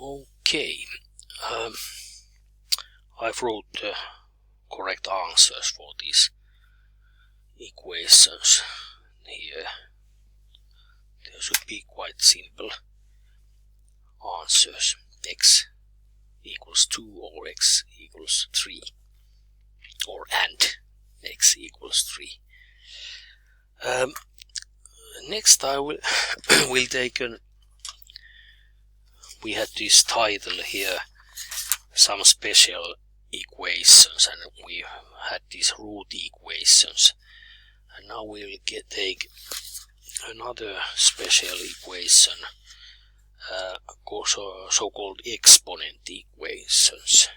Okay, I've wrote the correct answers for these equations here. There should be quite simple answers. X equals 2 or X equals 3, or and X equals 3. Next I will take an, we had this title here, some special equations, and we had these root equations, and now we'll take another special equation, so-called exponent equations.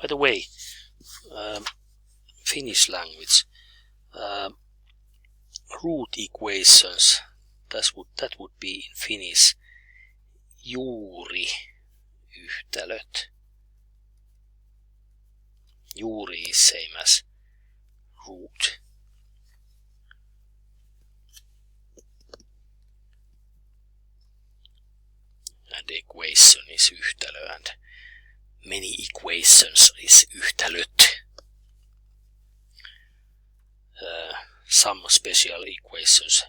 By the way, Finnish language, root equations, that would be in Finnish juuriyhtälöt. Juuri is same as root. And equation is yhtälö, and many equations is yhtälöt. Some special equations,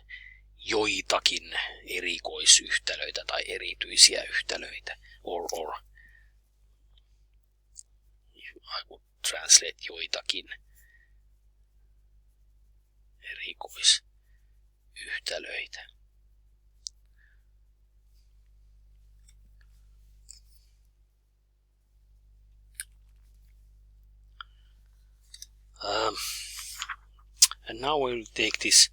joitakin erikoisyhtälöitä tai erityisiä yhtälöitä, or I would translate joitakin erikoisyhtälöitä. And now I will take this,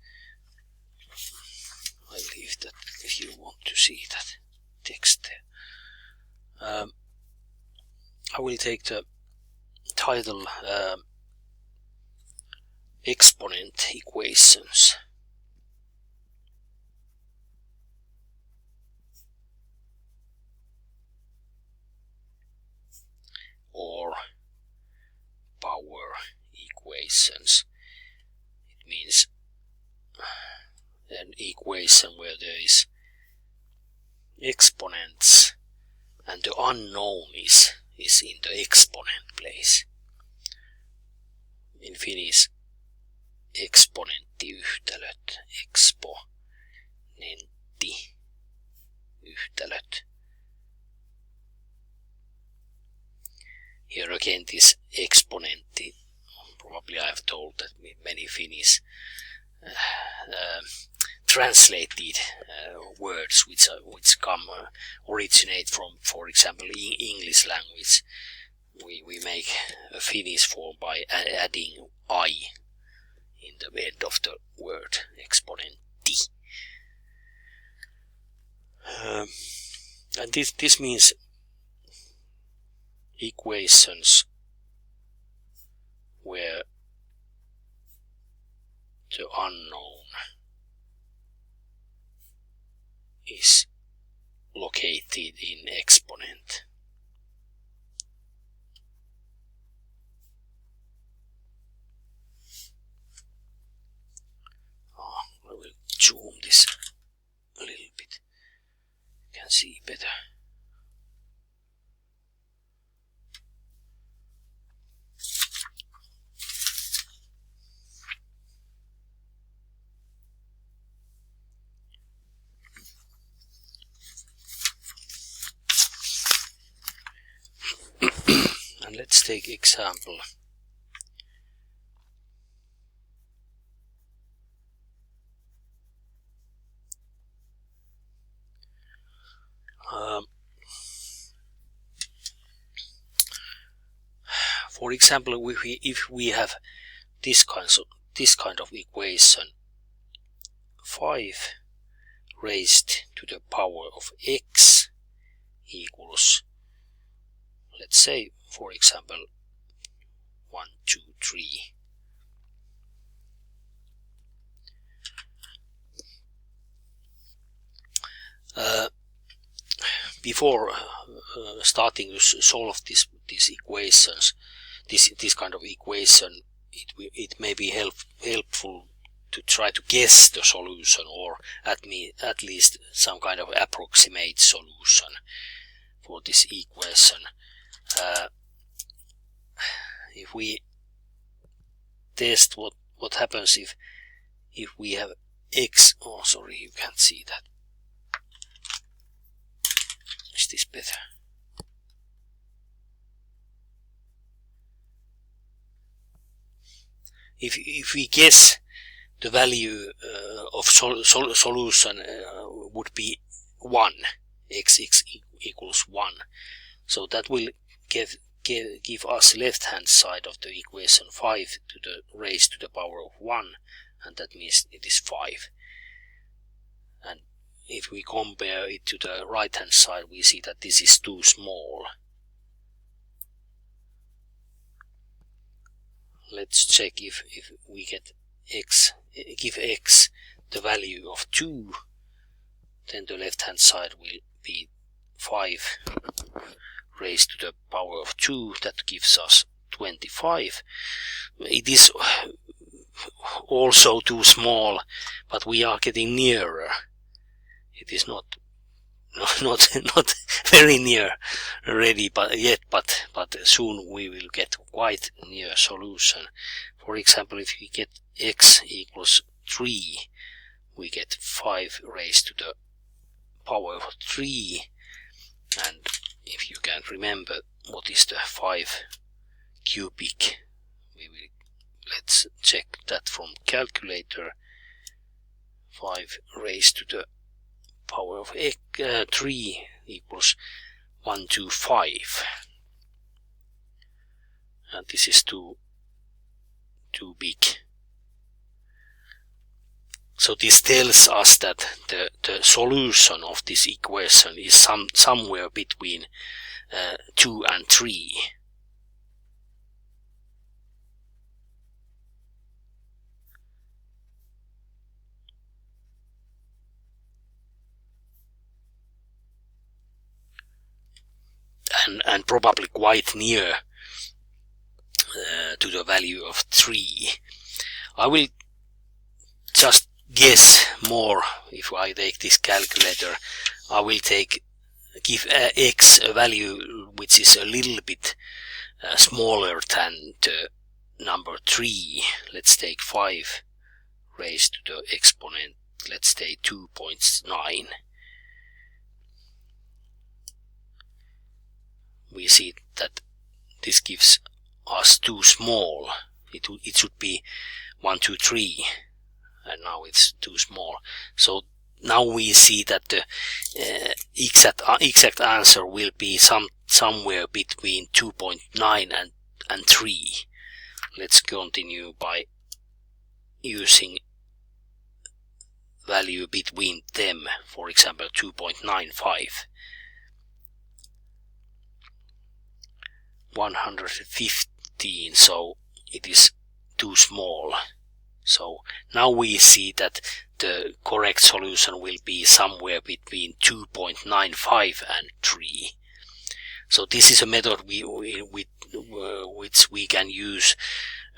I'll leave that if you want to see that text there. I will take the title exponent equations. Or power equations. It means an equation where there is exponents and the unknown is in the exponent place. In Finnish, eksponenttiyhtälöt, exponenttiyhtälöt. Here again this exponentti, probably I have told that many Finnish translated words which originate from, for example, English language. We make a Finnish form by adding I in the end of the word, exponentti. And this means equations where the unknown is located in exponent. I will zoom this a little bit. You can see better. And let's take example. For example, if we have this kind of equation, 5 raised to the power of x equals, let's say, for example, 1, 2, 3. Before starting to solve these equations, this kind of equation, it may be helpful to try to guess the solution, or at least some kind of approximate solution for this equation. If we test what happens if we have x, oh sorry, you can't see that. Is this better? If we guess the value of solution would be 1, x equals 1, so that will give us left hand side of the equation 5 to the raised to the power of 1, and that means it is 5. And if we compare it to the right hand side, we see that this is too small. Let's check if we get give x the value of 2, then the left hand side will be 5 raised to the power of 2. That gives us 25. It is also too small, but we are getting nearer. It is not very near already, but soon we will get quite near solution. For example, if we get x equals 3, we get 5 raised to the power of 3, and if you can remember what is the 5 cubic, let's check that from calculator. 5 raised to the power of 3 equals 125, and this is too big. So this tells us that the solution of this equation is somewhere between 2 and 3. And probably quite near to the value of 3. I will just guess more. If I take this calculator, I will give x a value which is a little bit smaller than the number 3. Let's take 5 raised to the exponent, let's say 2.9. We see that this gives us too small. It should be 1, 2, 3, and now it's too small. So now we see that the exact answer will be somewhere between 2.9 and 3. Let's continue by using value between them. For example, 2.95. 115, so it is too small. So now we see that the correct solution will be somewhere between 2.95 and 3. So this is a method which we can use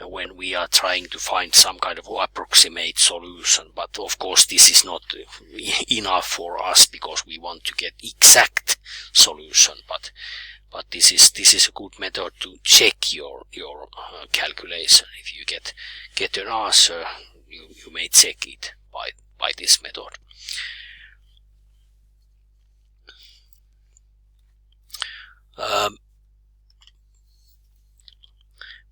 when we are trying to find some kind of approximate solution. But of course this is not enough for us, because we want to get exact solution. But this is a good method to check your calculation. If you get an answer, you may check it by this method.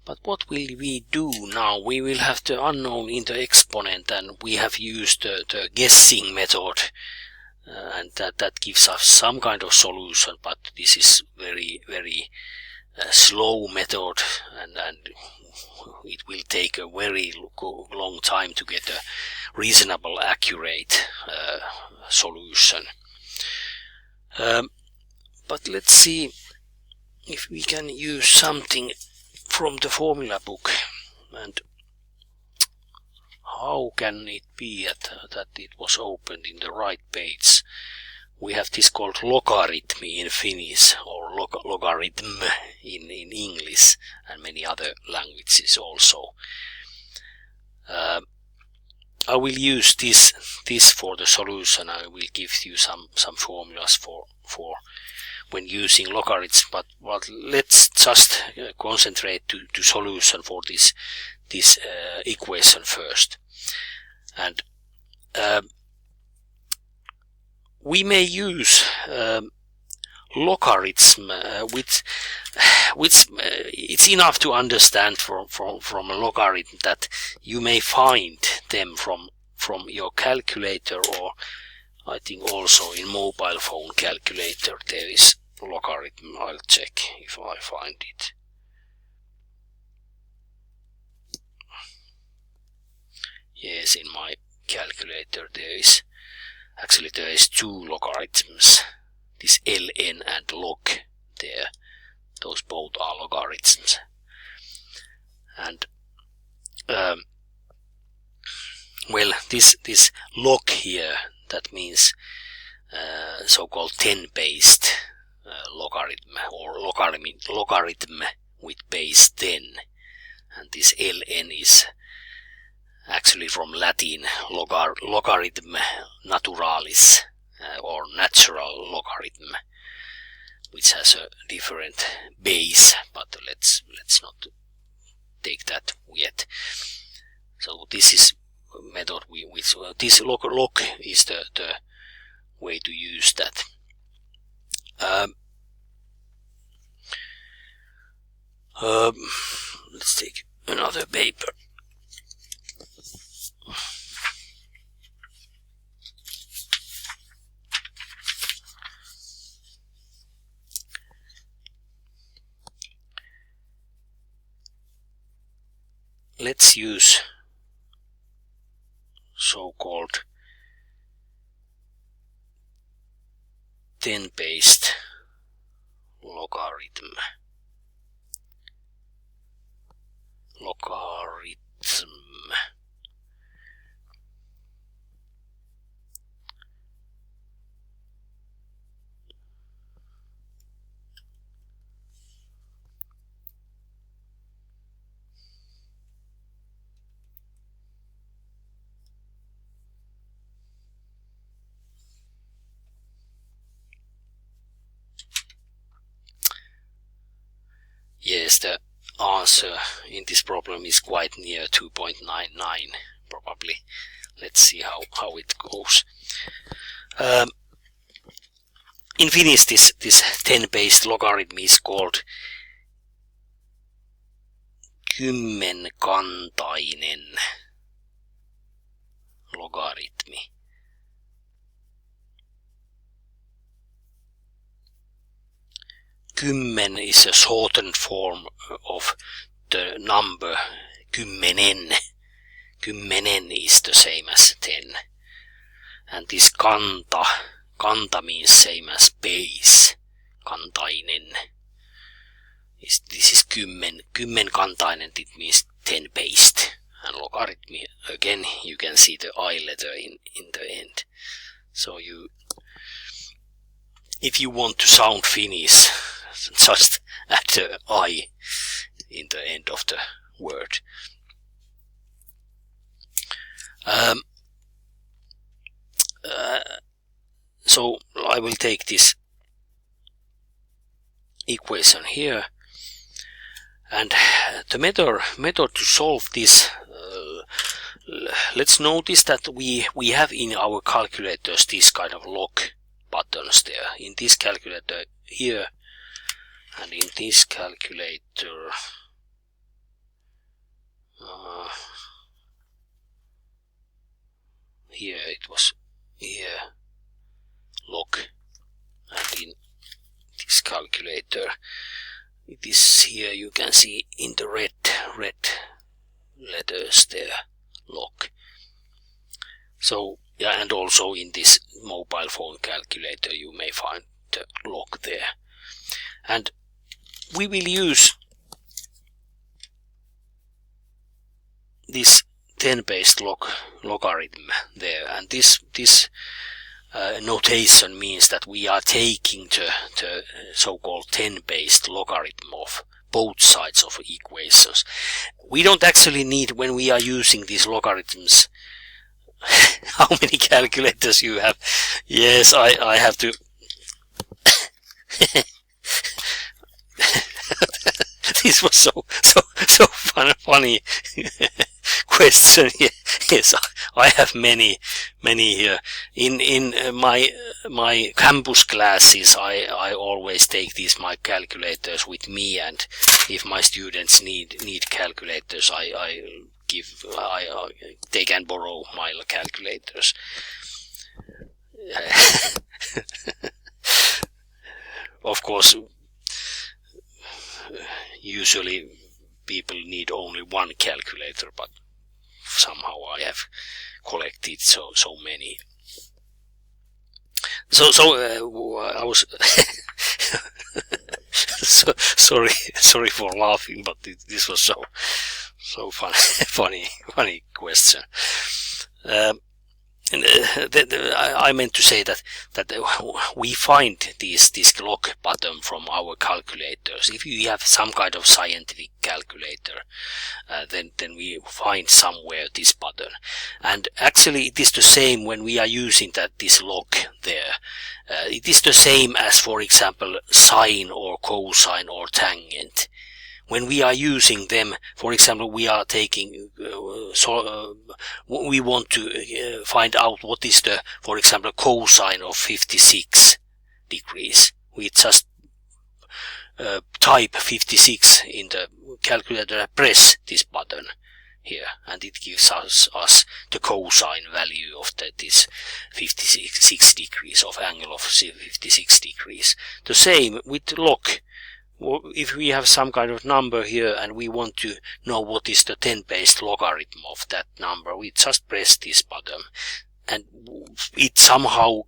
But what will we do now? We will have the unknown in the exponent, and we have used the guessing method. And that gives us some kind of solution, but this is very slow method, and it will take a very long time to get a reasonable accurate solution. But let's see if we can use something from the formula book. And how can it be that it was opened in the right page? We have this called logarithm in Finnish, or logarithm in English, and many other languages also. I will use this for the solution. I will give you some formulas for when using logarithms, but let's just concentrate to solution for this equation first. And we may use logarithm, which it's enough to understand from a logarithm that you may find them from your calculator, or I think also in mobile phone calculator there is logarithm. I'll check if I find it. Yes, in my calculator there is two logarithms, this ln and log there. Those both are logarithms. And well, this log here, that means so-called 10-based logarithm, or logarithm with base 10. And this ln is actually from Latin logarithm naturalis, or natural logarithm, which has a different base, but let's not take that yet. So this is a method which this log is the way to use that. Let's take another paper. Let's use so-called 10-based logarithm. Yes, the answer in this problem is quite near 2.99 probably. Let's see how it goes. In Finnish, this 10-based logarithm is called kymmenkantainen logaritmi. Kymmen is a shortened form of the number kymmenen. Kymmenen is the same as 10. And this kanta means same as base. Kantainen. This is kymmenkantainen, it means 10-based. And logarithm, again, you can see the I letter in the end. So if you want to sound Finnish, just add the I in the end of the word. So I will take this equation here, and the method to solve this, let's notice that we have in our calculators this kind of log buttons there. In this calculator here, and in this calculator here it was here log, and in this calculator it is here, you can see in the red letters there, log. So yeah, and also in this mobile phone calculator you may find the log there. And we will use this 10-based logarithm there, and this notation means that we are taking the so-called 10-based logarithm of both sides of equations. We don't actually need, when we are using these logarithms, how many calculators you have. Yes, I have to. This was so funny question. Yes, I have many here. In my campus classes, I always take these my calculators with me, and if my students need calculators, they can borrow my calculators. Of course, usually people need only one calculator, but somehow I have collected so many. So I was sorry for laughing, but this was so funny question. I meant to say that we find this lock button from our calculators. If you have some kind of scientific calculator, then we find somewhere this button. And actually, it is the same when we are using this lock there. It is the same as, for example, sine or cosine or tangent. When we are using them, for example, we are taking, we want to find out what is the, for example, cosine of 56 degrees. We just type 56 in the calculator, press this button here, and it gives us the cosine value of this 56 degrees, of angle of 56 degrees. The same with log. If we have some kind of number here and we want to know what is the 10-based logarithm of that number, we just press this button and it somehow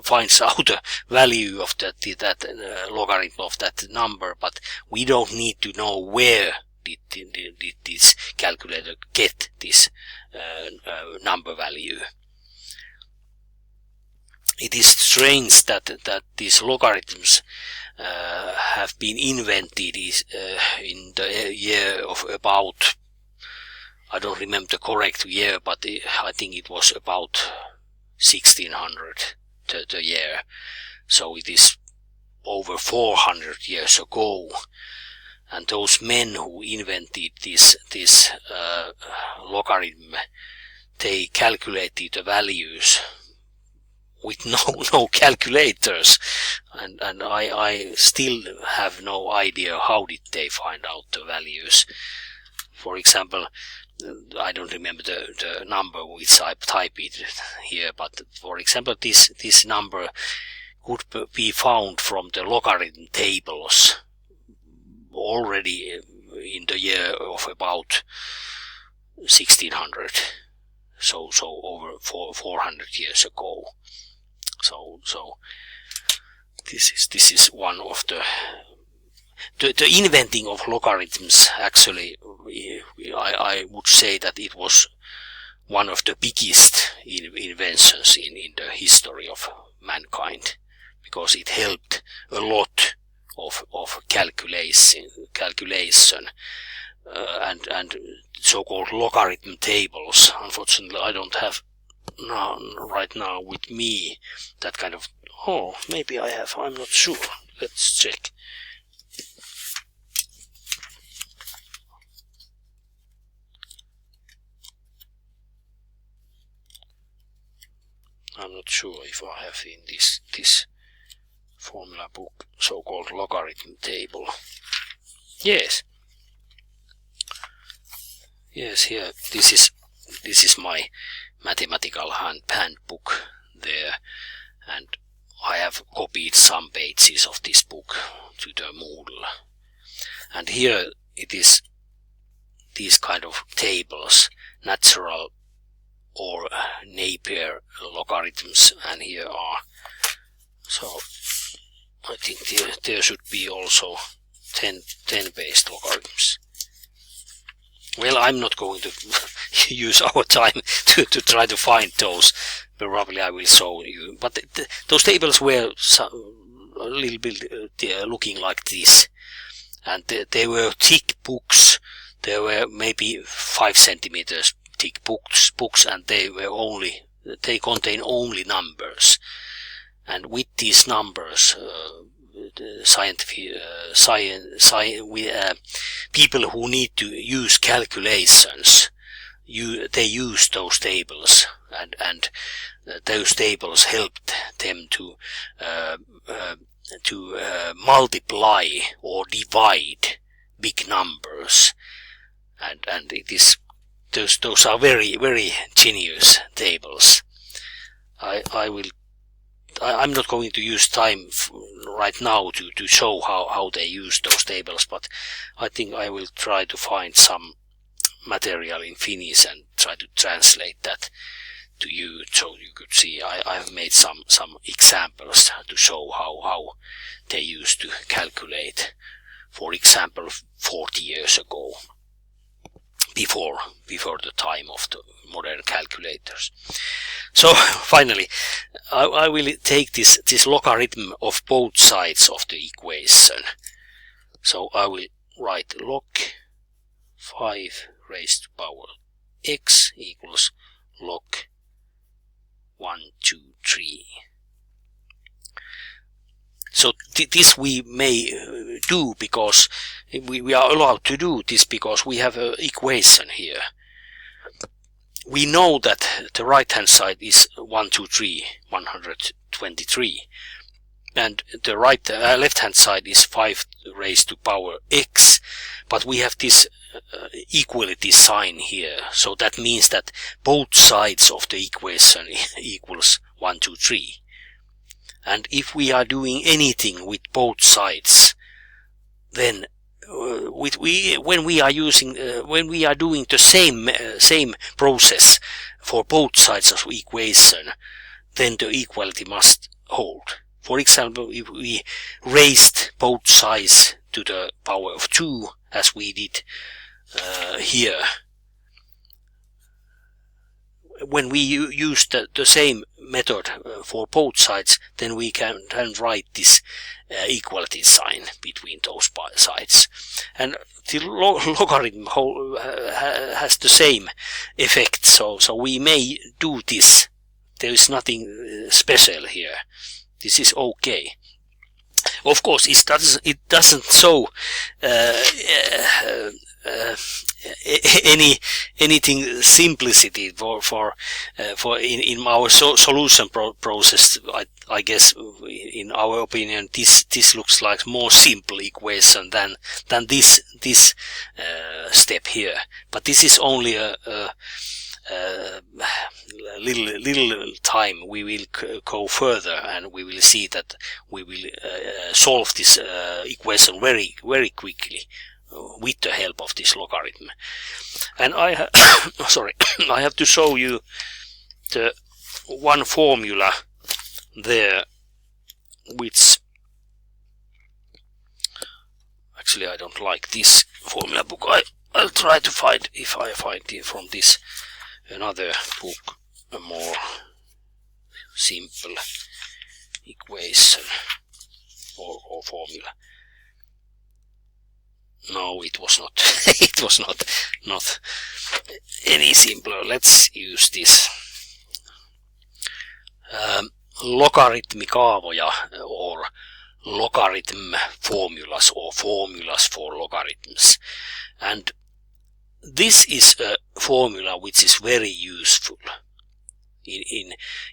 finds out the value of that logarithm of that number, but we don't need to know where did this calculator get this number value. It is strange that these logarithms have been invented in the year of about, I don't remember the correct year, but I think it was about 1600 the year. So it is over 400 years ago. And those men who invented this logarithm, they calculated the values with no calculators, and I still have no idea how did they find out the values. For example, I don't remember the number which I typed it here, but for example, this number could be found from the logarithm tables already in the year of about 1600, so over 400 years ago. So this is one of the inventing of logarithms. Actually, I would say that it was one of the biggest inventions in the history of mankind, because it helped a lot of calculation and so-called logarithm tables. Unfortunately, I don't have right now with me that kind of. Oh, maybe I have, I'm not sure. Let's check. I'm not sure if I have in this formula book so-called logarithm table. Yes, here this is my mathematical handbook there, and I have copied some pages of this book to the Moodle, and here it is these kind of tables, natural or Napier logarithms, and here are, so I think there should be also 10-based logarithms. Well, I'm not going to use our time to try to find those. Probably I will show you. But those tables were a little bit looking like this. And they were thick books. They were maybe 5 centimeters arithmetic books, and they contain only numbers. And with these numbers, people who need to use calculations, they use those tables, and those tables helped them to multiply or divide big numbers, and it is those are very, very genius tables. I'm not going to use time right now to show how they use those tables, but I think I will try to find some material in Finnish and try to translate that to you, so you could see. I have made some examples to show how they used to calculate, for example, 40 years ago, before the time of the modern calculators. So finally, I will take this logarithm of both sides of the equation. So I will write log 5 raised to power x equals log 1, 2, 3. So this we may do because we are allowed to do this because we have an equation here. We know that the right hand side is 123, and the left hand side is 5 raised to power x, but we have this equality sign here, so that means that both sides of the equation equals 123. And if we are doing anything with both sides, then when we are doing the same process for both sides of the equation, then the equality must hold. For example, if we raised both sides to the power of 2, as we did here, when we use the same method for both sides, then we can write this equality sign between those sides. And the logarithm has the same effect, so we may do this. There is nothing special here. This is okay. Of course, it doesn't show anything simplicity for in our solution process. I guess, in our opinion, this looks like more simple equation than this step here. But this is only a little time. We will go further, and we will see that we will solve this equation very, very quickly with the help of this logarithm. And I have to show you the one formula there, which actually I don't like this formula book. I'll try to find, if I find it from this another book, a more simple equation or formula. No, it was not. It was not any simpler. Let's use this. Logarithmikaavoja, or logarithm formulas, or formulas for logarithms. And this is a formula which is very useful.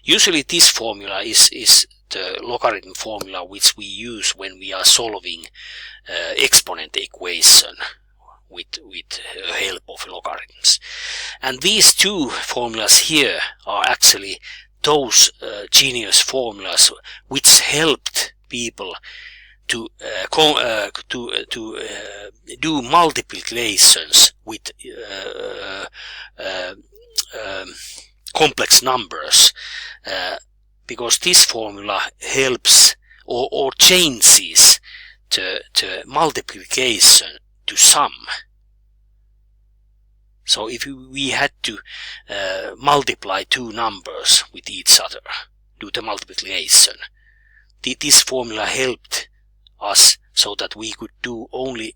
Usually this formula is the logarithm formula which we use when we are solving exponent equation with help of logarithms. And these two formulas here are actually those genius formulas which helped people to do multiplications with complex numbers, because this formula helps or changes the multiplication to sum. So if we had to multiply two numbers with each other, do the multiplication, this formula helped us so that we could do only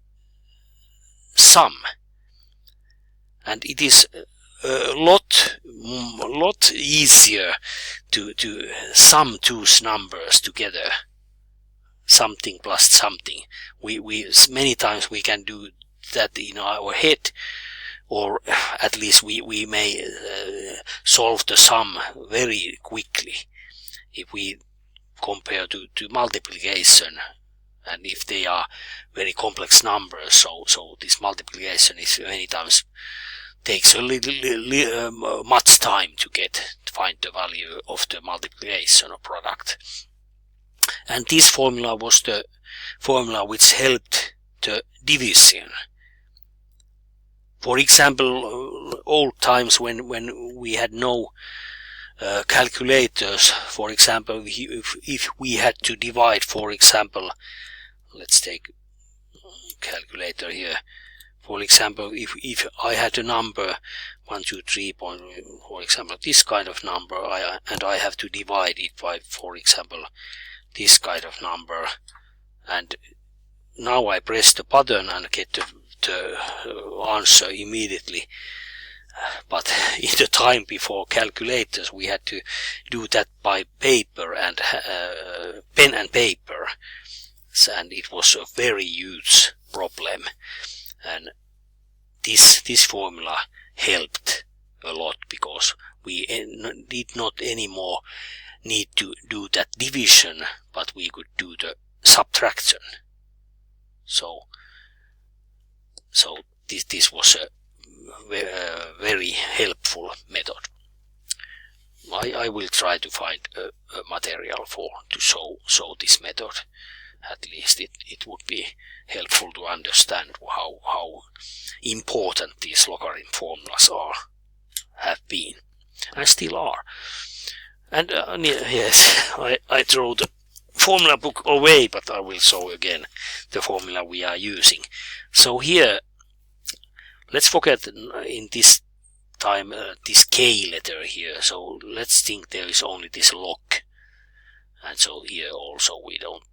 sum. And it is a lot easier to sum two numbers together, something plus something. We many times we can do that in our head, or at least we may solve the sum very quickly if we compare to multiplication, and if they are very complex numbers. So this multiplication is many times takes a little much time to find the value of the multiplication or product. And this formula was the formula which helped the division. For example, old times when we had no calculators, for example, if we had to divide, for example, let's take calculator here. For example, if I had a number 1, 2, 3, for example, this kind of number, and I have to divide it by, for example, this kind of number, and now I press the button and get the answer immediately. But in the time before calculators, we had to do that by paper and pen and paper, and it was a very huge problem. And this formula helped a lot, because we did not anymore need to do that division, but we could do the subtraction. So this was a very helpful method. I will try to find a material to show this method. At least it would be helpful to understand how important these logarithm formulas have been and still are. And yes, I throw the formula book away, but I will show again the formula we are using. So here, let's forget in this time this K letter here. So let's think there is only this log, and so here also we don't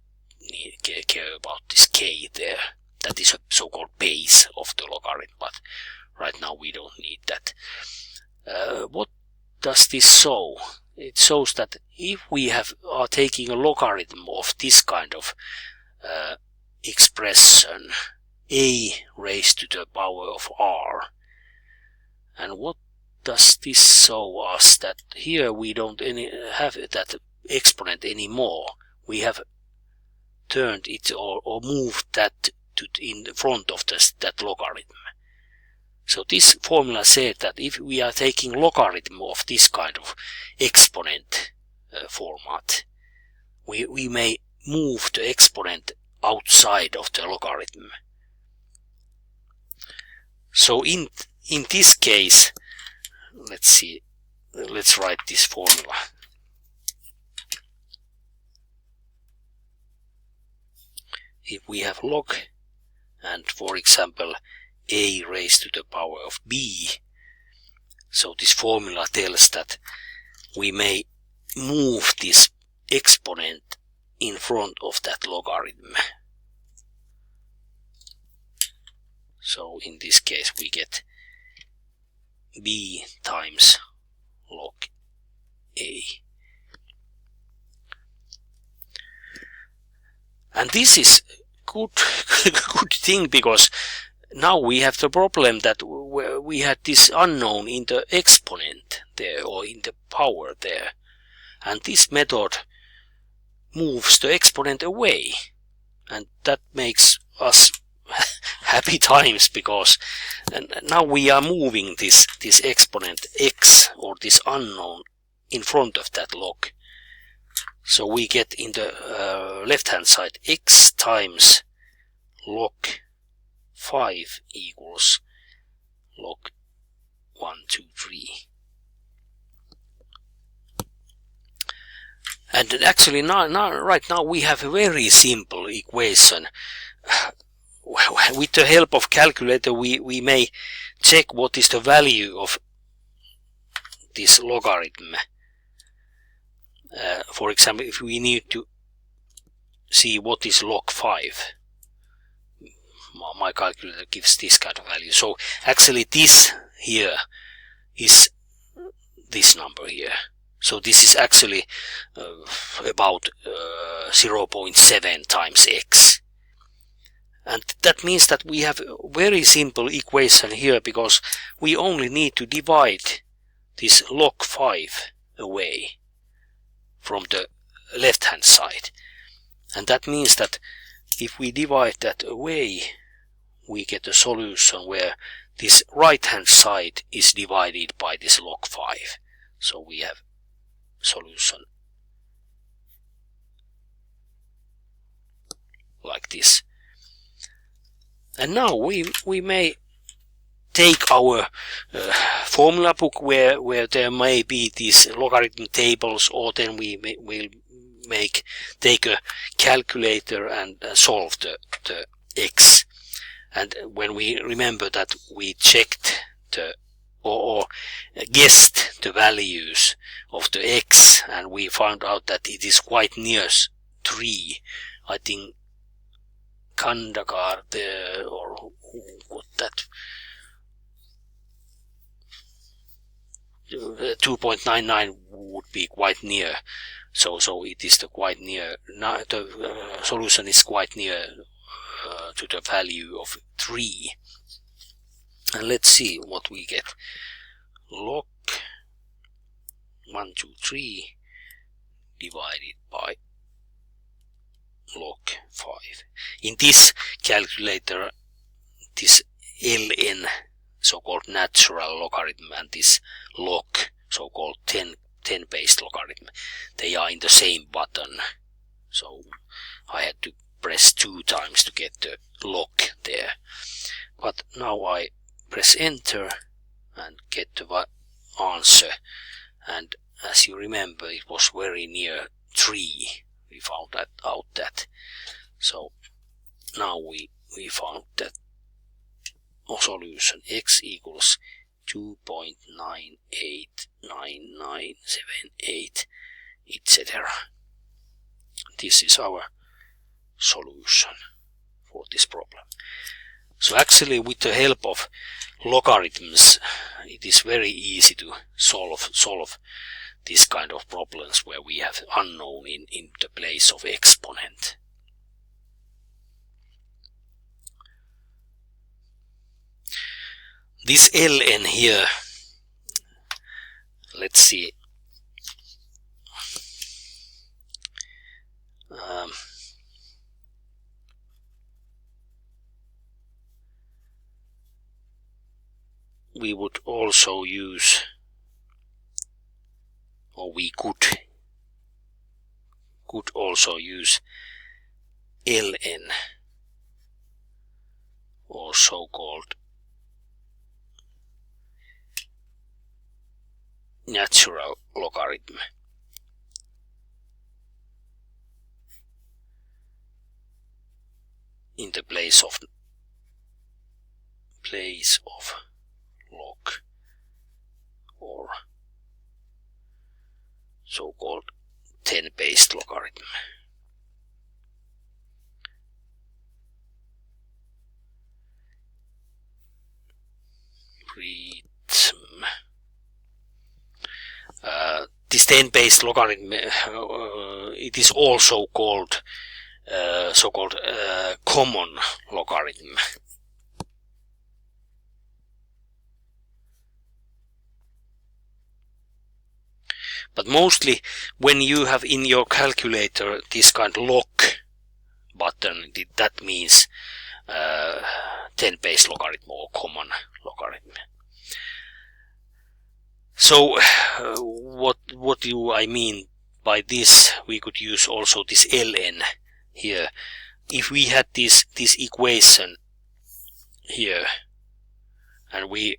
care about this K there. That is a so-called base of the logarithm, but right now we don't need that. What does this show? It shows that if we are taking a logarithm of this kind of expression, a raised to the power of r, and what does this show us? That here we don't have that exponent anymore. We have turned it or moved that in front of that logarithm. So this formula said that if we are taking logarithm of this kind of exponent format, we may move the exponent outside of the logarithm. So in this case, let's write this formula. If we have log and, for example, a raised to the power of b, so this formula tells that we may move this exponent in front of that logarithm. So in this case we get b times log a. And this is good thing, because now we have the problem that we had this unknown in the exponent there, or in the power there, and this method moves the exponent away, and that makes us happy times, because now we are moving this exponent x, or this unknown, in front of that log. So we get in the left hand side x times log 5 equals log 1, 2, 3. And actually right now we have a very simple equation. With the help of calculator we may check what is the value of this logarithm. For example, if we need to see what is log 5, my calculator gives this kind of value. So actually this here is this number here. So this is actually about 0.7 times x. And that means that we have a very simple equation here, because we only need to divide this log 5 away from the left hand side. And that means that if we divide that away, we get a solution where this right hand side is divided by this log 5. So we have solution like this. And now we may take our formula book where there may be these logarithm tables, or then we'll take a calculator and solve the x. And when we remember that we checked or guessed the values of the x, and we found out that it is quite near 3. I think Kandakar there, or who got that, 2.99 would be quite near. So it is quite near. The solution is quite near to the value of 3. And let's see what we get. Log 123 divided by log 5. In this calculator, this ln, so-called natural logarithm, and this log, so-called 10 based logarithm, they are in the same button. So I had to press 2 times to get the log there. But now I press enter and get the answer. And as you remember, it was very near 3. We found that out that. So now we found that solution x equals 2.989978, etc. This is our solution for this problem. So actually, with the help of logarithms, it is very easy to solve this kind of problems where we have unknown in the place of exponent. This ln here, let's see, we would also use, or we could also use ln, or so-called natural logarithm. In the place of log, or so-called 10 based logarithm. This 10 based logarithm, it is also called so-called common logarithm. But mostly when you have in your calculator this kind of log button, that means 10 base logarithm or common logarithm. So what do I mean by this? We could use also this ln here. If we had this equation here, and we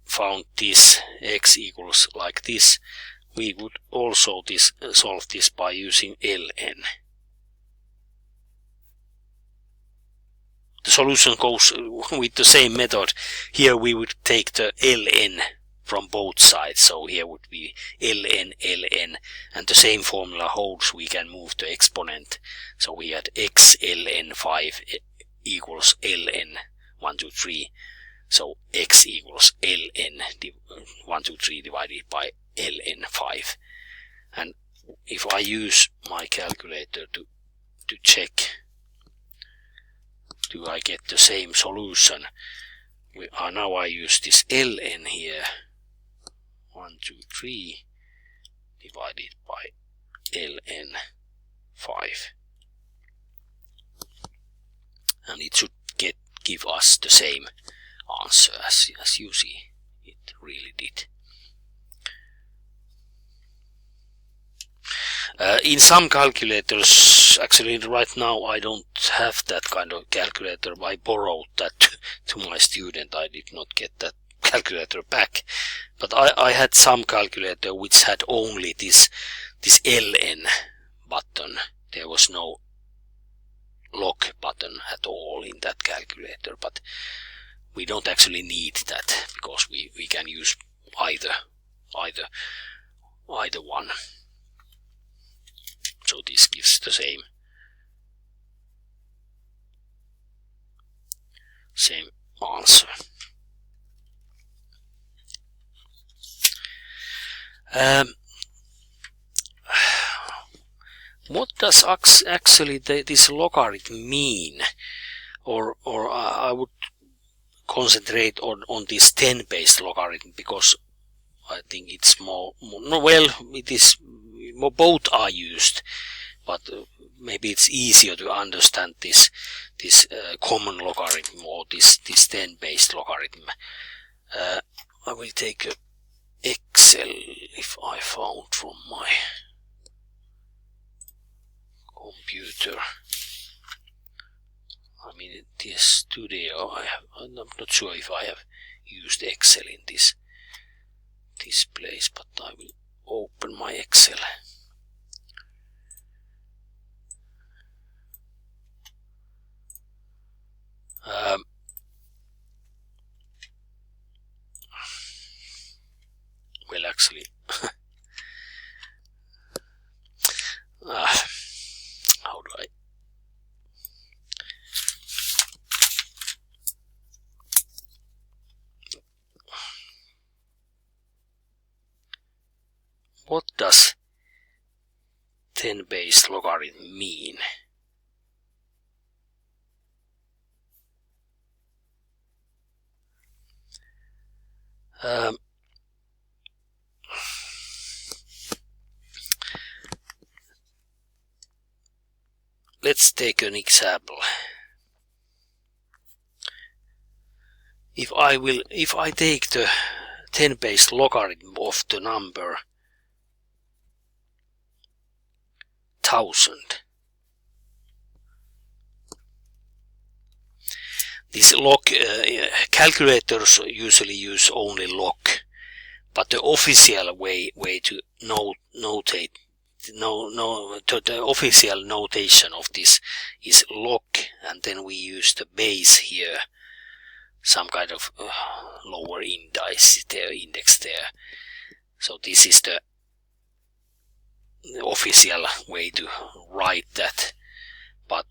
found this x equals like this, we would also solve this by using ln. The solution goes with the same method. Here we would take the ln from both sides, so here would be ln, and the same formula holds. We can move the exponent, so we had x ln 5 equals ln 1, 2, 3. So x equals ln 1, 2, 3 divided by ln 5. And if I use my calculator to check, do I get the same solution? Now I use this ln here, 1, 2, 3 divided by ln 5. And it should give us the same answer as you see it really did. In some calculators, actually right now I don't have that kind of calculator. I borrowed that to my student. I did not get that calculator back, but I had some calculator which had only this ln button. There was no log button at all in that calculator, but we don't actually need that because we can use either one. So this gives the same answer. What does actually this logarithm mean? Or I would concentrate on this 10-based logarithm, because I think it's more well, it is both are used, but maybe it's easier to understand this common logarithm or this 10-based logarithm. I will take a Excel if I found from my computer. I mean, this studio, I'm not sure if I have used Excel in this place, but I will open my Excel. Well, actually, how do I? What does 10-based logarithm mean? Let's take an example. If I take the 10-based logarithm of the number 1000, this log calculators usually use only log, but the official way to notate the official notation of this is log, and then we use the base here, some kind of lower index there. So this is the official way to write that, but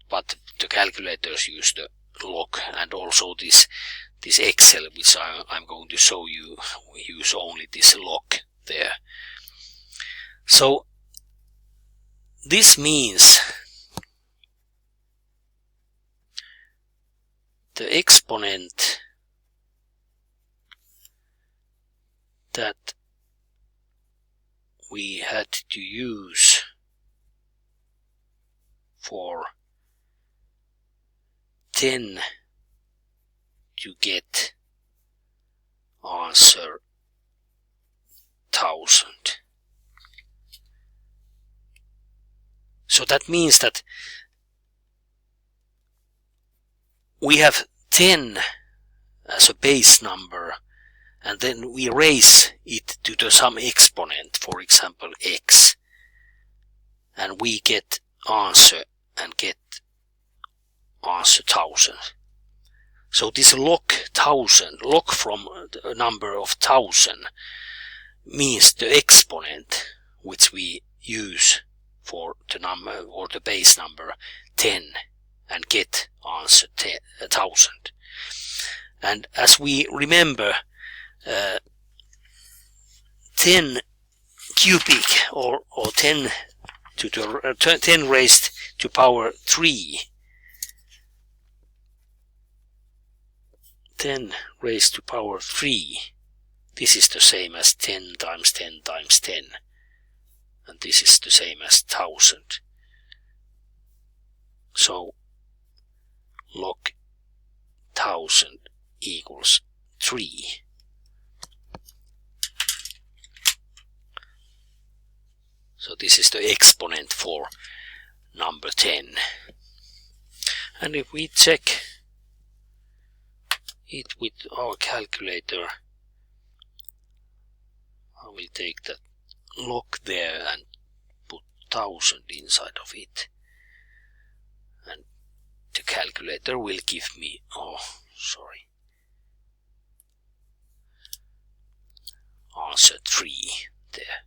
the calculators use the log, and also this Excel, which I'm going to show you, we use only this log there. So this means the exponent that we had to use for 10 to get answer 1000. So that means that we have 10 as a base number, and then we raise it to some exponent, for example x, and we get answer and get answer 1000. So this log 1000, log from a number of 1000, means the exponent which we use for the number or the base number 10 and get answer 1000. And as we remember, 10 cubic or 10 to the 10 raised to power 3, 10 raised to power 3, this is the same as 10 times 10 times 10, and this is the same as 1000. So log 1000 equals 3. So this is the exponent for number 10. And if we check it with our calculator, I will take that log there and put 1000 inside of it. And the calculator will give me, answer 3 there.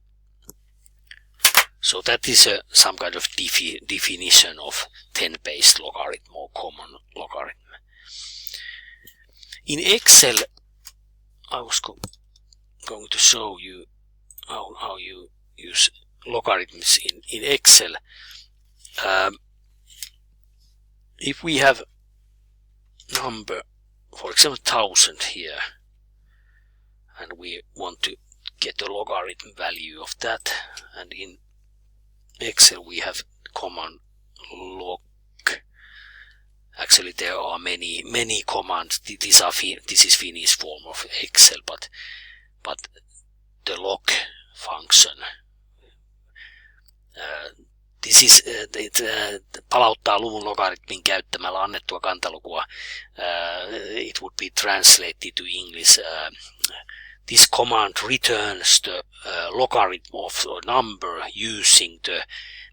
So that is some kind of definition of 10-based logarithm or common logarithm. In Excel, I was going to show you how you use logarithms in Excel. If we have number, for example 1000 here, and we want to get the logarithm value of that, and in Excel we have command log. Actually there are many commands. This is Finnish form of Excel, but the log function, this is palauttaa luvun logaritmin käyttämällä annettua kantalukua. It would be translated to English. This command returns the logarithm of a number using the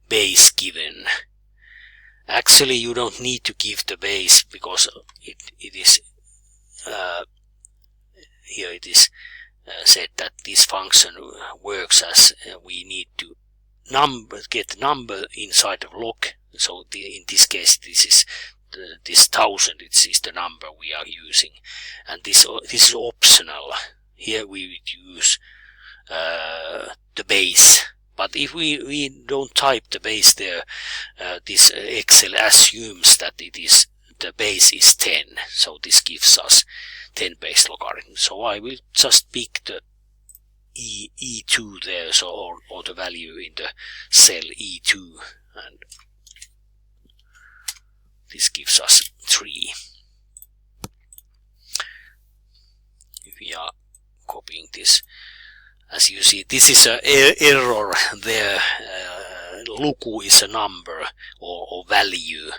base given. Actually, you don't need to give the base, because it is here it is said that this function works as we need to get number inside of log. So in this case, this is this 1000. It is the number we are using, and this is optional. Here we would use the base. But if we don't type the base there, this Excel assumes that the base is 10. So this gives us 10-based logarithm. So I will just pick the E2 there, so or the value in the cell E2, and this gives us 3. If we are copying this, as you see, this is an error there. Luku is a number or value.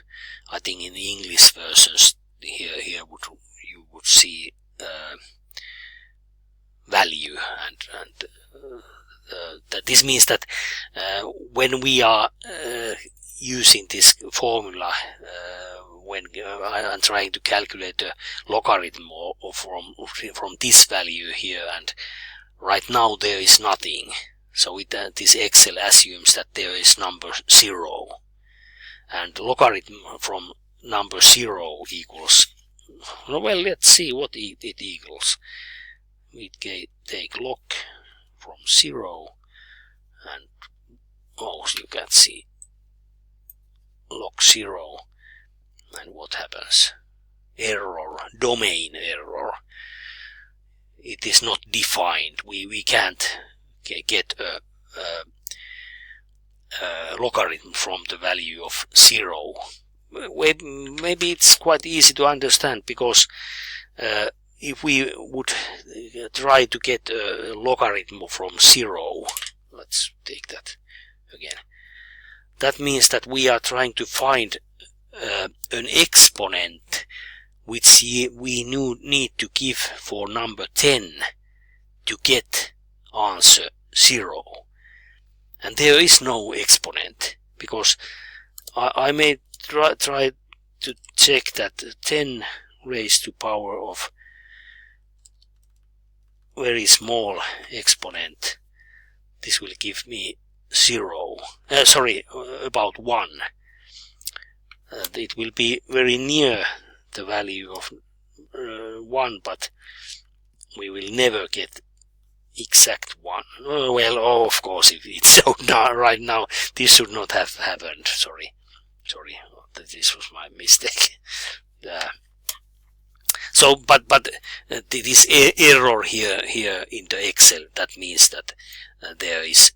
I think in the English versions here you would see value, and that this means that when we are using this formula, when I'm trying to calculate the logarithm or from this value here, and right now there is nothing. So this Excel assumes that there is number 0, and logarithm from number 0 equals, well, let's see what it equals. We take log from 0, and you can see log 0, and what happens? Error, domain error. It is not defined. We can't get a logarithm from the value of 0. Maybe it's quite easy to understand, because if we would try to get a logarithm from 0, let's take that again. That means that we are trying to find an exponent which we need to give for number 10 to get answer 0. And there is no exponent, because I may try to check that 10 raised to power of very small exponent, this will give me 0, about 1. It will be very near the value of 1, but we will never get exact 1. Well, of course, if it's so right now, this should not have happened. Sorry, this was my mistake. So, but this error here in the Excel, that means that there is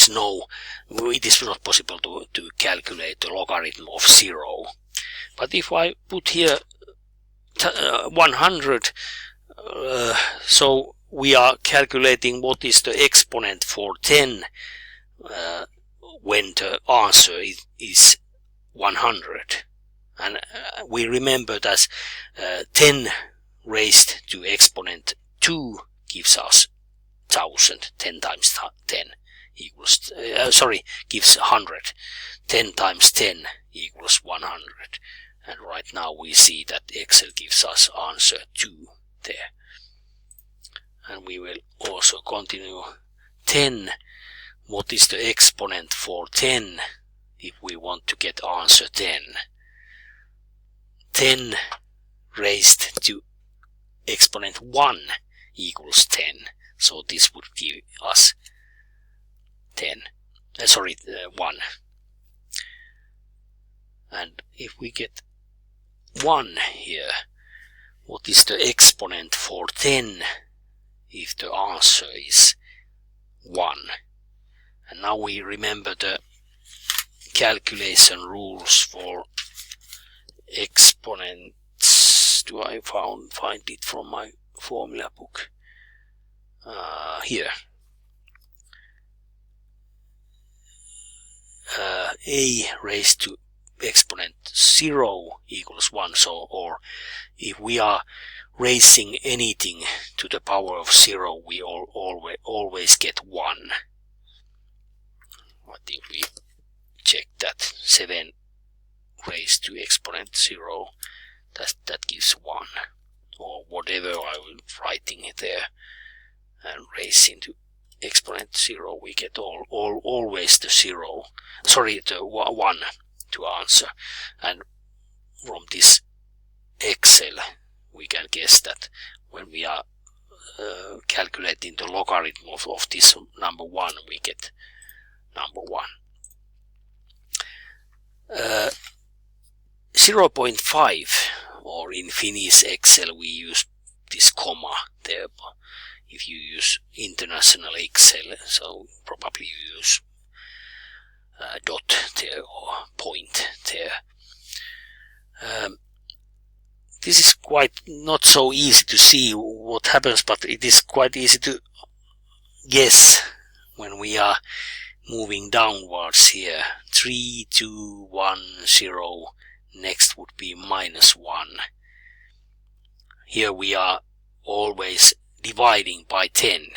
no, it is not possible to calculate the logarithm of 0. But if I put here 100, so we are calculating what is the exponent for 10 when the answer is 100. And we remember that 10 raised to exponent 2 gives us 1000. 10 times 10 equals, gives 100. 10 times 10 equals 100. And right now we see that Excel gives us answer 2 there. And we will also continue 10. What is the exponent for 10 if we want to get answer 10? 10 raised to exponent 1 equals 10. So this would give us 1. And if we get 1 here, what is the exponent for 10 if the answer is 1? And now we remember the calculation rules for exponents. Do I find it from my formula book? Here. A raised to exponent 0 equals 1. So, or if we are raising anything to the power of 0, we always get 1. I think we check that. 7 raised to exponent 0, that gives 1. Or whatever I will writing it there, and raising to exponent 0, we get always the 0. Sorry, the 1 to answer. And from this Excel, we can guess that when we are calculating the logarithm of this number 1, we get number 1. 0.5, or in Finnish Excel we use this comma there. If you use international Excel, so probably you use dot there or point there. This is quite not so easy to see what happens, but it is quite easy to guess when we are moving downwards here. 3, 2, 1, 0. Next would be -1. Here we are always dividing by 10.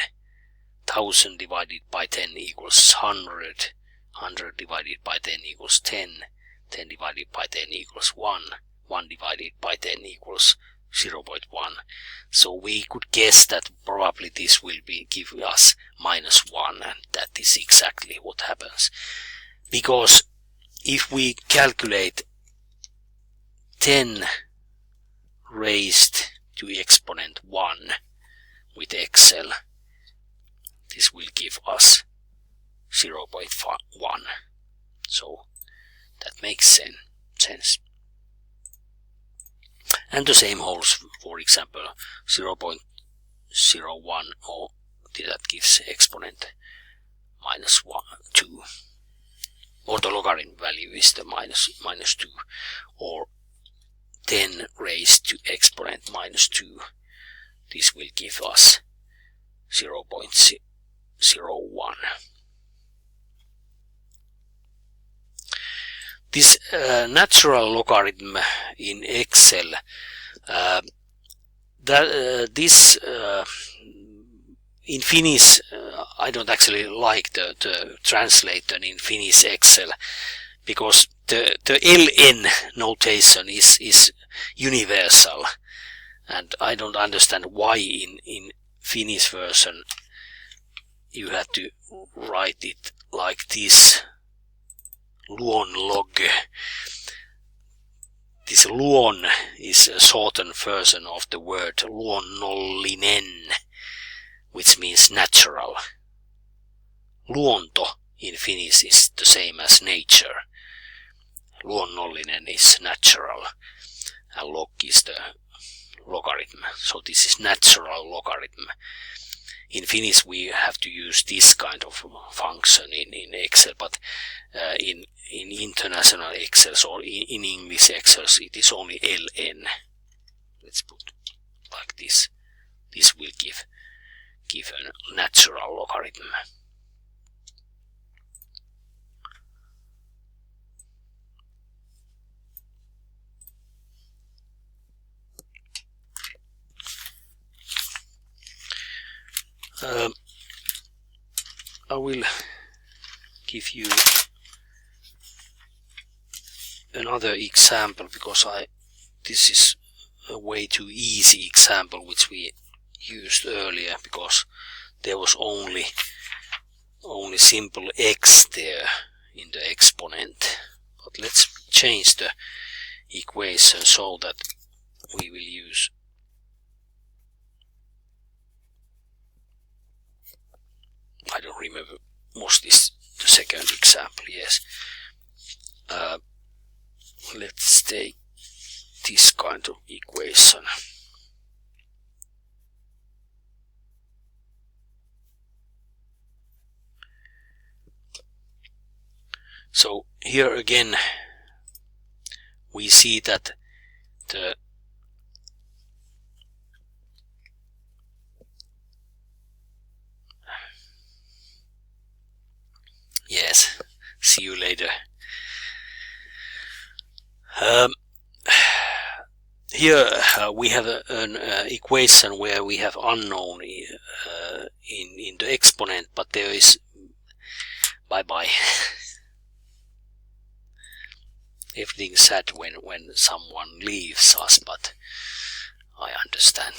1000 divided by 10 equals 100. 100 divided by 10 equals 10. 10 divided by 10 equals 1. 1 divided by 10 equals 0.1. So we could guess that probably this will give us -1, and that is exactly what happens. Because if we calculate 10 raised to exponent 1 with Excel, this will give us 0.1. So that makes sense. And the same holds, for example, 0.01, or that gives exponent -2. Or the logarithm value is the -2, or 10 raised to exponent -2. This will give us 0.01. This natural logarithm in Excel, in Finnish, I don't actually like the translator in Finnish Excel, because the ln notation is universal, and I don't understand why in Finnish version you have to write it like this. Luonlog. this luon is a shortened version of the word luonnollinen, which means natural. Luonto in Finnish is the same as nature. Luonnollinen is natural, and log is the logarithm. So this is natural logarithm. In Finnish we have to use this kind of function in Excel, but in international Excel or in English Excel it is only ln. Let's put like this. This will give a natural logarithm. I will give you another example, because this is a way too easy example which we used earlier, because there was only simple x there in the exponent. But let's change the equation so that we will use I don't remember, was this the second example? Yes. Let's take this kind of equation. So here again we see that the yes, see you later. Here we have an equation where we have unknown in the exponent, but there is bye. Everything's sad when someone leaves us, but I understand.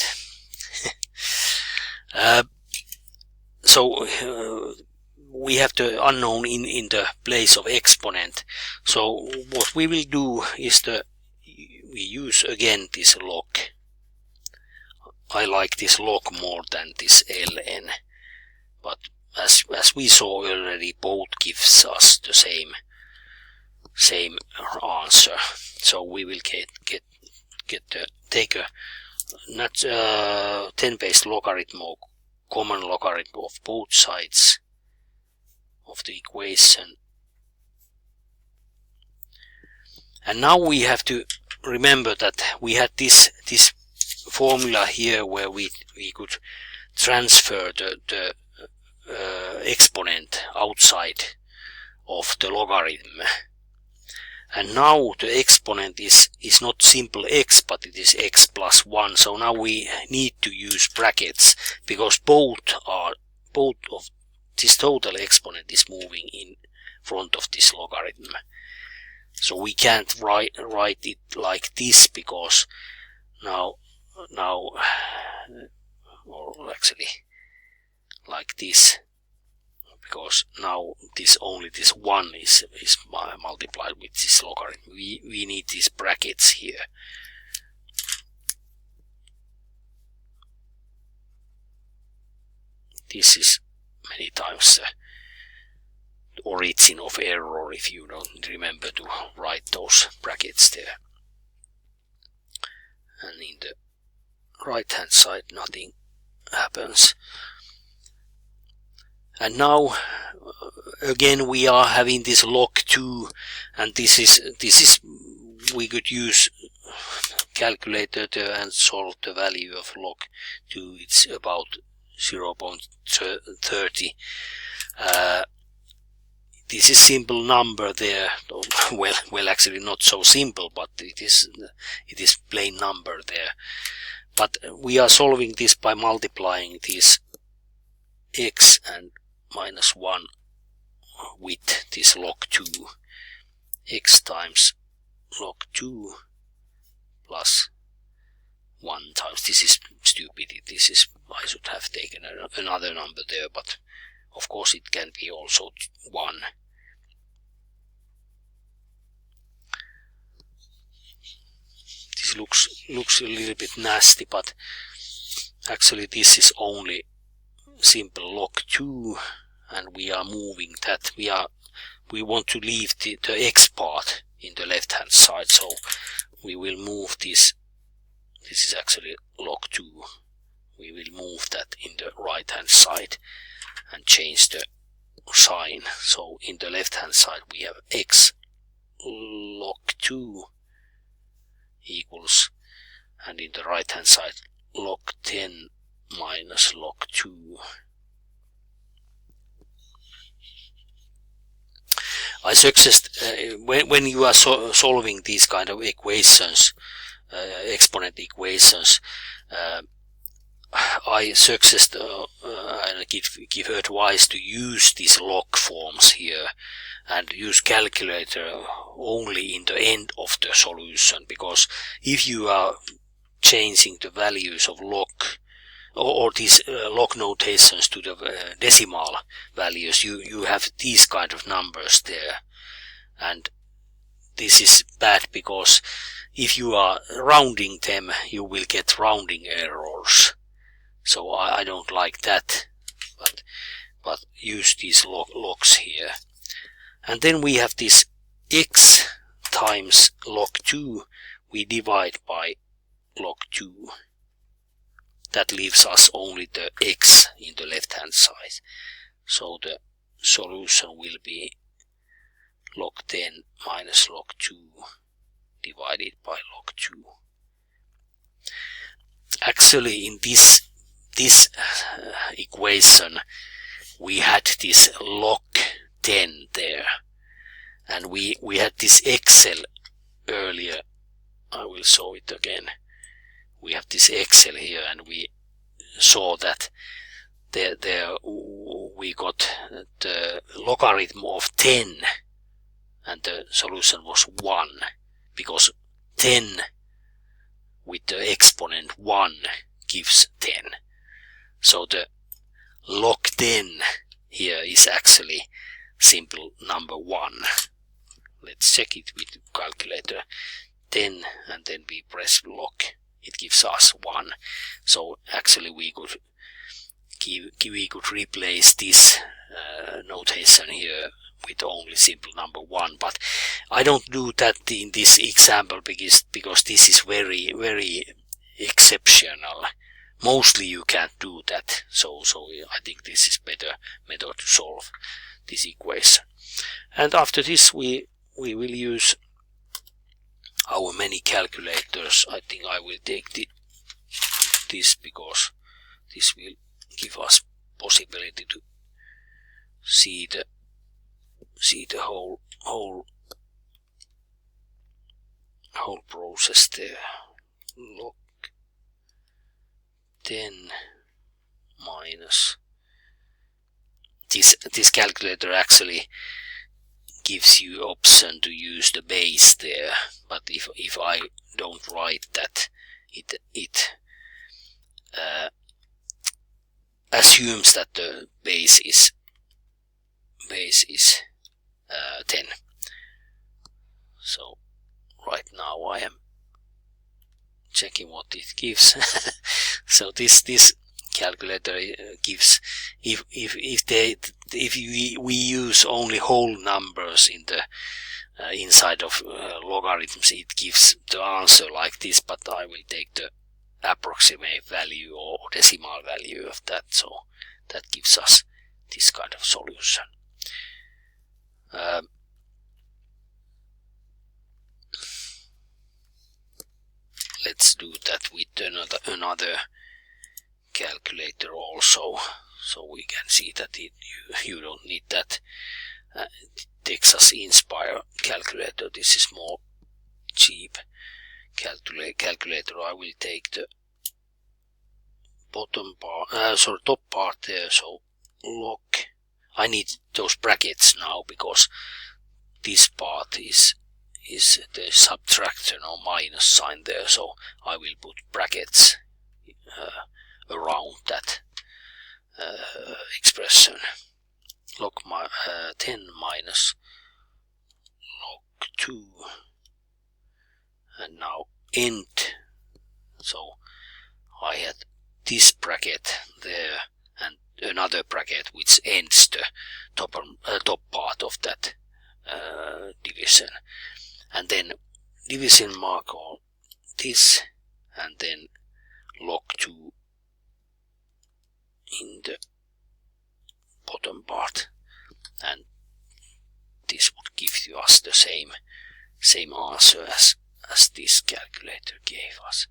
So we have the unknown in the place of exponent. So what we will do is we use again this log. I like this log more than this ln, but as we saw already, both gives us the same answer. So we will take a 10-based logarithm or common logarithm of both sides of the equation. And now we have to remember that we had this formula here where we could transfer the exponent outside of the logarithm. And now the exponent is not simple x, but it is x plus 1. So now we need to use brackets, because both of this total exponent is moving in front of this logarithm. So we can't write it like this, because now or actually like this, because now this 1 is multiplied with this logarithm. We need these brackets here. This is many times the origin of error if you don't remember to write those brackets there. And in the right hand side nothing happens. And now again we are having this log 2, and this is we could use calculator and solve the value of log 2. It's about 0.30. This is simple number there. Well, actually not so simple, but it is plain number there. But we are solving this by multiplying this x and minus 1 with this log 2. X times log 2 plus 1 times, this is stupid. I should have taken another number there, but of course it can be also 1. this looks a little bit nasty, but actually this is only simple log 2, and we are moving that. We want to leave the x part in the left hand side, so we will move this. This is actually log 2. We will move that in the right hand side and change the sign. So in the left hand side we have x log 2 equals, and in the right hand side log 10 minus log 2. I suggest when you are solving these kind of equations, exponent equations, I suggest and give advice to use these log forms here and use calculator only in the end of the solution, because if you are changing the values of log or these log notations to the decimal values, you have these kind of numbers there, and this is bad, because if you are rounding them you will get rounding errors. So I don't like that, but use these logs here. And then we have this x times log 2, we divide by log 2. That leaves us only the x in the left hand side. So the solution will be log 10 minus log 2 divided by log 2. Actually in this equation we had this log 10 there, and we had this Excel earlier. I will show it again. We have this Excel here, and we saw that there we got the logarithm of 10, and the solution was 1, because 10 with the exponent 1 gives 10. So the log 10 here is actually simple number 1. Let's check it with the calculator. 10, and then we press log. It gives us 1. So actually we could replace this notation here with only simple number 1, but I don't do that in this example because this is very, very exceptional. Mostly you can't do that, so I think this is better method to solve this equation. And after this we will use our many calculators. I think I will take this, because this will give us possibility to see the whole process there. Log 10 minus this calculator actually gives you option to use the base there, but if I don't write that, it assumes that the base is 10. So right now I am checking what it gives. So this calculator gives, if we use only whole numbers in the inside of logarithms, it gives the answer like this, but I will take the approximate value or decimal value of that, so that gives us this kind of solution. Let's do that with another calculator also, so we can see that you don't need that Texas Inspire calculator. This is more cheap calculator. I will take the top part there, so log. I need those brackets now, because this part is the subtraction or minus sign there, so I will put brackets around that expression. Log 10 minus log 2, and now end. So I had this bracket there and another bracket which ends the top part of that division, and then division mark all this, and then log 2 in the bottom part, and this would give us the same answer as this calculator gave us.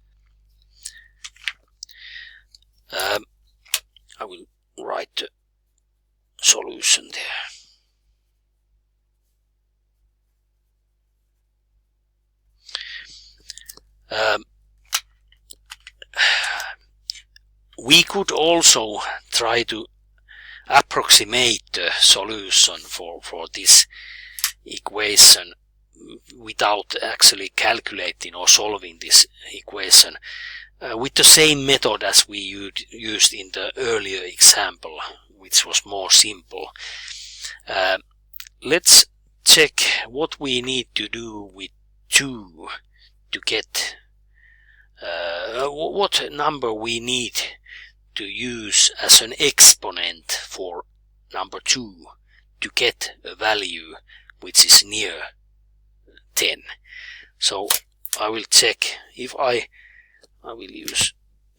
I will write the solution there. We could also try to approximate the solution for this equation without actually calculating or solving this equation with the same method as we used in the earlier example, which was more simple. Let's check what we need to do with 2 to get what number we need to use as an exponent for number 2 to get a value which is near 10. So I will check if I will use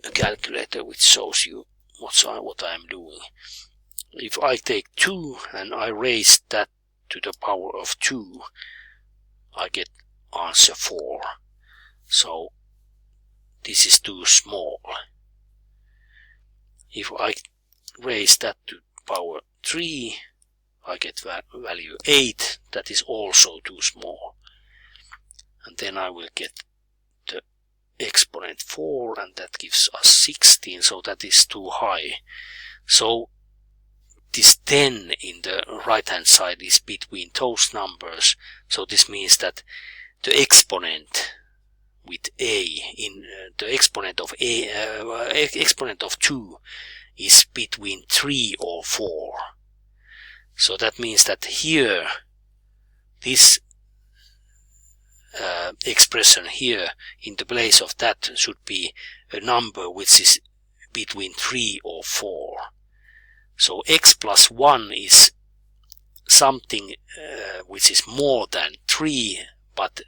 a calculator which shows you what I am doing. If I take 2 and I raise that to the power of 2, I get answer 4. So this is too small. If I raise that to power 3, I get value 8. That is also too small. And then I will get the exponent 4, and that gives us 16, so that is too high. So this 10 in the right hand side is between those numbers, so this means that the exponent with a in the exponent of exponent of 2 is between 3 or 4. So that means that here this expression here in the place of that should be a number which is between 3 or 4. So x plus 1 is something which is more than 3 but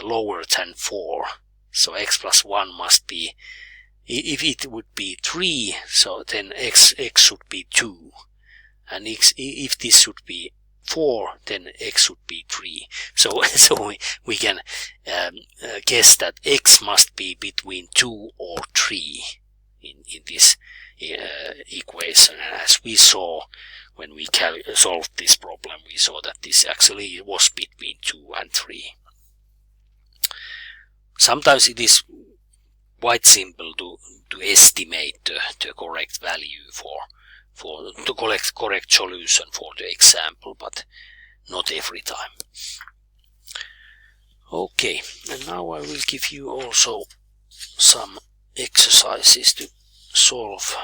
lower than 4. So x plus 1 must be, if it would be 3, so then x should be 2. And if this should be 4, then x should be 3. So we can guess that x must be between 2 or 3 in this equation. And as we saw when we solved this problem, we saw that this actually was between 2 and 3. Sometimes it is quite simple to estimate the correct value for the correct solution for the example, but not every time. Okay, and now I will give you also some exercises to solve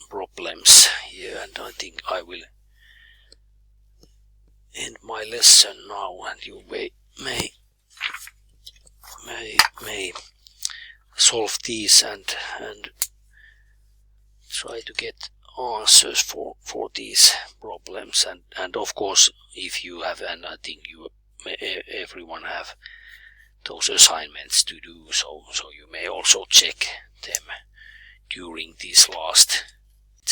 problems here, and I think I will end my lesson now, and you may solve these and try to get answers for these problems, and of course if you have, and I think everyone have those assignments to do, so you may also check them during these last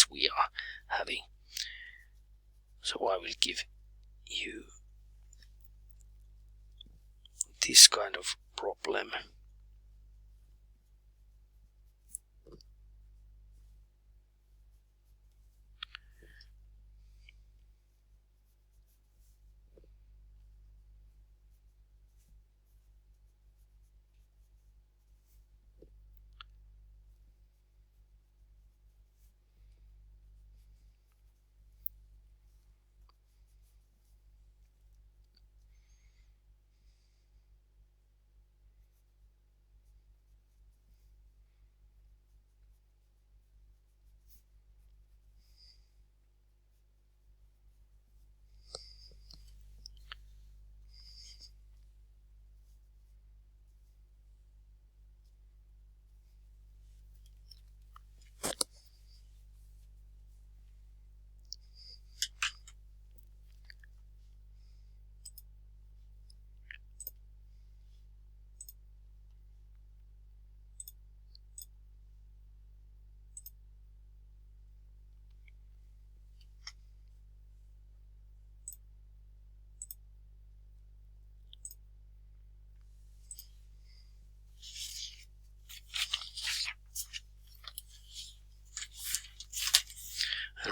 we are having. So I will give you this kind of problem.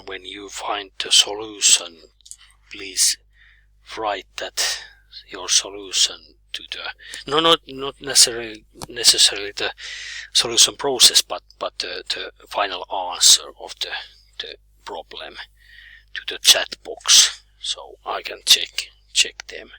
when you find the solution, please write that your solution to the not necessarily the solution process, but the final answer of the problem to the chat box, so I can check them.